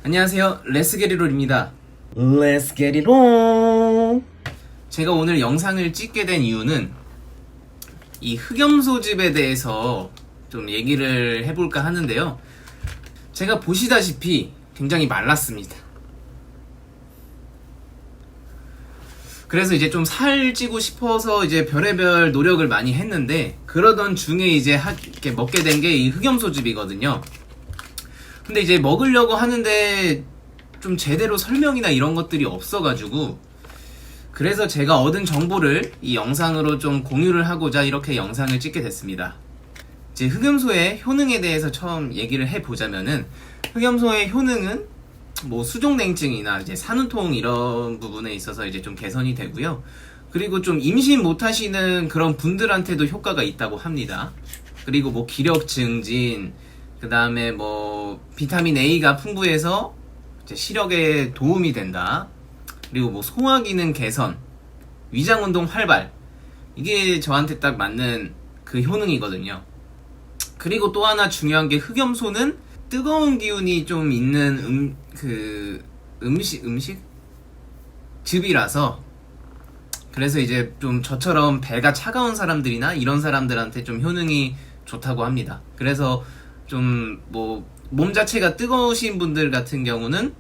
안녕하세요, 레스게리롤입니다. Let's get it on. 제가 오늘 영상을 찍게 된 이유는 이 흑염소즙에 대해서 좀 얘기를 해볼까 하는데요. 제가 보시다시피 굉장히 말랐습니다. 그래서 이제 좀 살찌고 싶어서 이제 별의별 노력을 많이 했는데, 그러던 중에 이제 이렇게 먹게 된 게 이 흑염소즙이거든요. 근데 이제 먹으려고 하는데 좀 제대로 설명이나 이런 것들이 없어가지고, 그래서 제가 얻은 정보를 이 영상으로 좀 공유를 하고자 이렇게 영상을 찍게 됐습니다. 이제 흑염소의 효능에 대해서 처음 얘기를 해보자면은, 흑염소의 효능은 뭐 수족냉증이나 이제 산후통 이런 부분에 있어서 이제 좀 개선이 되고요. 그리고 좀 임신 못 하시는 그런 분들한테도 효과가 있다고 합니다. 그리고 뭐 기력 증진, 그 다음에 뭐 비타민 A가 풍부해서 이제 시력에 도움이 된다. 그리고 뭐 소화 기능 개선, 위장 운동 활발, 이게 저한테 딱 맞는 그 효능이거든요. 그리고 또 하나 중요한 게, 흑염소는 뜨거운 기운이 좀 있는 음식 즙이라서, 그래서 이제 좀 저처럼 배가 차가운 사람들이나 이런 사람들한테 좀 효능이 좋다고 합니다. 그래서 좀 뭐 몸 자체가 뜨거우신 분들 같은 경우는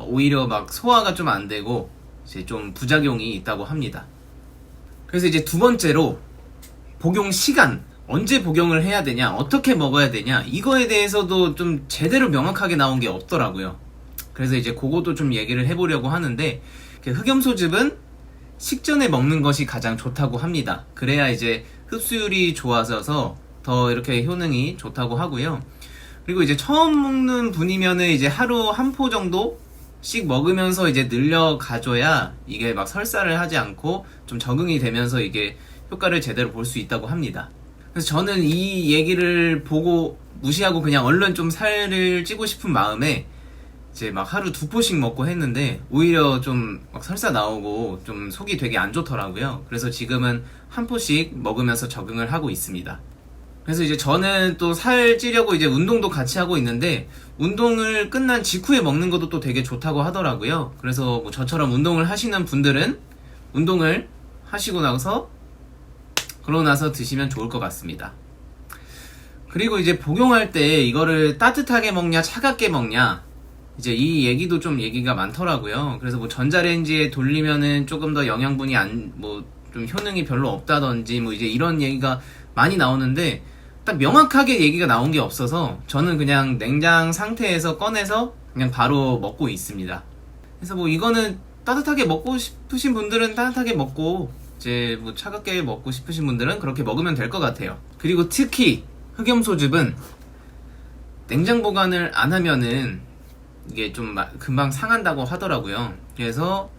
오히려 막 소화가 좀 안 되고 이제 좀 부작용이 있다고 합니다. 그래서 이제 두 번째로, 복용 시간, 언제 복용을 해야 되냐, 어떻게 먹어야 되냐, 이거에 대해서도 좀 제대로 명확하게 나온 게 없더라고요. 그래서 이제 그것도 좀 얘기를 해보려고 하는데, 흑염소즙은 식전에 먹는 것이 가장 좋다고 합니다. 그래야 이제 흡수율이 좋아져서 더 이렇게 효능이 좋다고 하고요. 그리고 이제 처음 먹는 분이면은 이제 하루 한 포 정도씩 먹으면서 이제 늘려가줘야 이게 막 설사를 하지 않고 좀 적응이 되면서 이게 효과를 제대로 볼 수 있다고 합니다. 그래서 저는 이 얘기를 보고 무시하고 그냥 얼른 좀 살을 찌고 싶은 마음에 이제 막 하루 2포씩 먹고 했는데, 오히려 좀 막 설사 나오고 좀 속이 되게 안 좋더라고요. 그래서 지금은 한 포씩 먹으면서 적응을 하고 있습니다. 그래서 이제 저는 또 살 찌려고 이제 운동도 같이 하고 있는데, 운동을 끝난 직후에 먹는 것도 또 되게 좋다고 하더라고요. 그래서 뭐 저처럼 운동을 하시는 분들은 운동을 하시고 나서 그러고 나서 드시면 좋을 것 같습니다. 그리고 이제 복용할 때 이거를 따뜻하게 먹냐 차갑게 먹냐, 이제 이 얘기도 좀 얘기가 많더라고요. 그래서 뭐 전자레인지에 돌리면은 조금 더 영양분이 좀 효능이 별로 없다든지 뭐 이제 이런 얘기가 많이 나오는데, 딱 명확하게 얘기가 나온 게 없어서 저는 그냥 냉장 상태에서 꺼내서 그냥 바로 먹고 있습니다. 그래서 뭐 이거는 따뜻하게 먹고 싶으신 분들은 따뜻하게 먹고, 이제 뭐 차갑게 먹고 싶으신 분들은 그렇게 먹으면 될 것 같아요. 그리고 특히 흑염소즙은 냉장 보관을 안 하면은 이게 좀 금방 상한다고 하더라고요. 그래서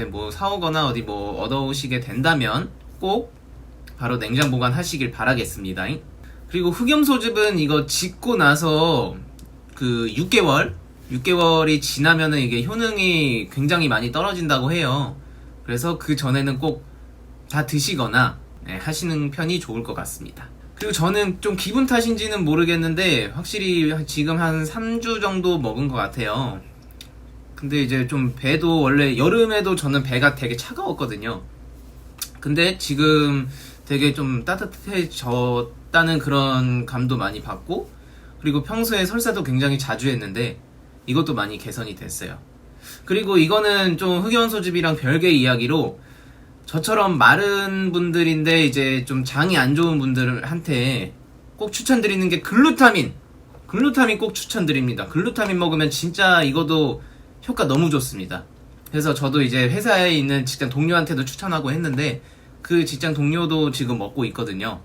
뭐 사오거나 어디 뭐 얻어오시게 된다면 꼭 바로 냉장 보관하시길 바라겠습니다. 그리고 흑염소즙은 이거 짓고 나서 그 6개월이 지나면은 이게 효능이 굉장히 많이 떨어진다고 해요. 그래서 그 전에는 꼭 다 드시거나 하시는 편이 좋을 것 같습니다. 그리고 저는 좀 기분 탓인지는 모르겠는데, 확실히 지금 한 3주 정도 먹은 것 같아요. 근데 이제 좀 배도, 원래 여름에도 저는 배가 되게 차가웠거든요. 근데 지금 되게 좀 따뜻해졌다는 그런 감도 많이 받고, 그리고 평소에 설사도 굉장히 자주 했는데 이것도 많이 개선이 됐어요. 그리고 이거는 좀 흑염소즙이랑 별개의 이야기로, 저처럼 마른 분들인데 이제 좀 장이 안 좋은 분들한테 꼭 추천드리는 게 글루타민 꼭 추천드립니다. 글루타민 먹으면 진짜 이것도 효과 너무 좋습니다. 그래서 저도 이제 회사에 있는 직장 동료한테도 추천하고 했는데, 그 직장 동료도 지금 먹고 있거든요.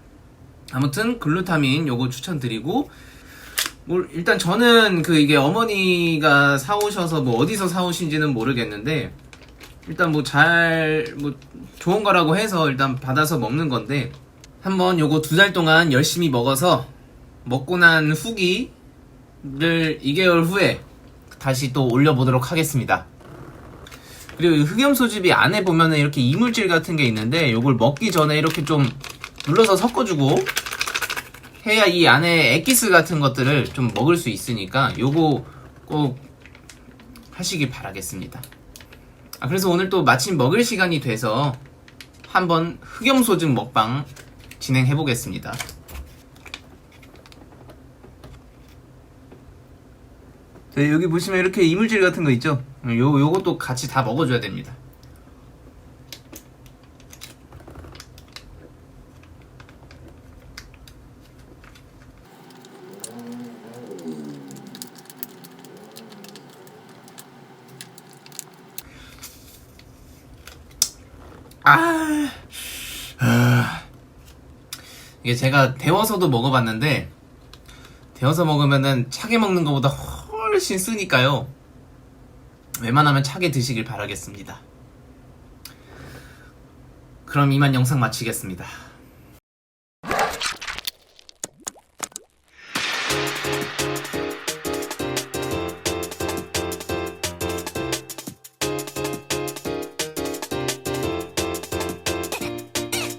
아무튼 글루타민 요거 추천드리고, 뭐 일단 저는 이게 어머니가 사오셔서 뭐 어디서 사오신지는 모르겠는데, 일단 뭐 좋은 거라고 해서 일단 받아서 먹는 건데, 한번 요거 2달 동안 열심히 먹어서 먹고 난 후기를 2개월 후에 다시 또 올려보도록 하겠습니다. 그리고 이 흑염소즙이 안에 보면은 이렇게 이물질 같은 게 있는데, 요걸 먹기 전에 이렇게 좀 눌러서 섞어주고 해야 이 안에 엑기스 같은 것들을 좀 먹을 수 있으니까, 요거 꼭 하시길 바라겠습니다. 그래서 오늘 또 마침 먹을 시간이 돼서 한번 흑염소즙 먹방 진행해 보겠습니다. 여기 보시면 이렇게 이물질 같은 거 있죠? 요것도 같이 다 먹어줘야 됩니다. 이게 제가 데워서도 먹어봤는데 데워서 먹으면은 차게 먹는 것보다 훨씬 쓰니까요. 웬만하면 차게 드시길 바라겠습니다. 그럼 이만 영상 마치겠습니다.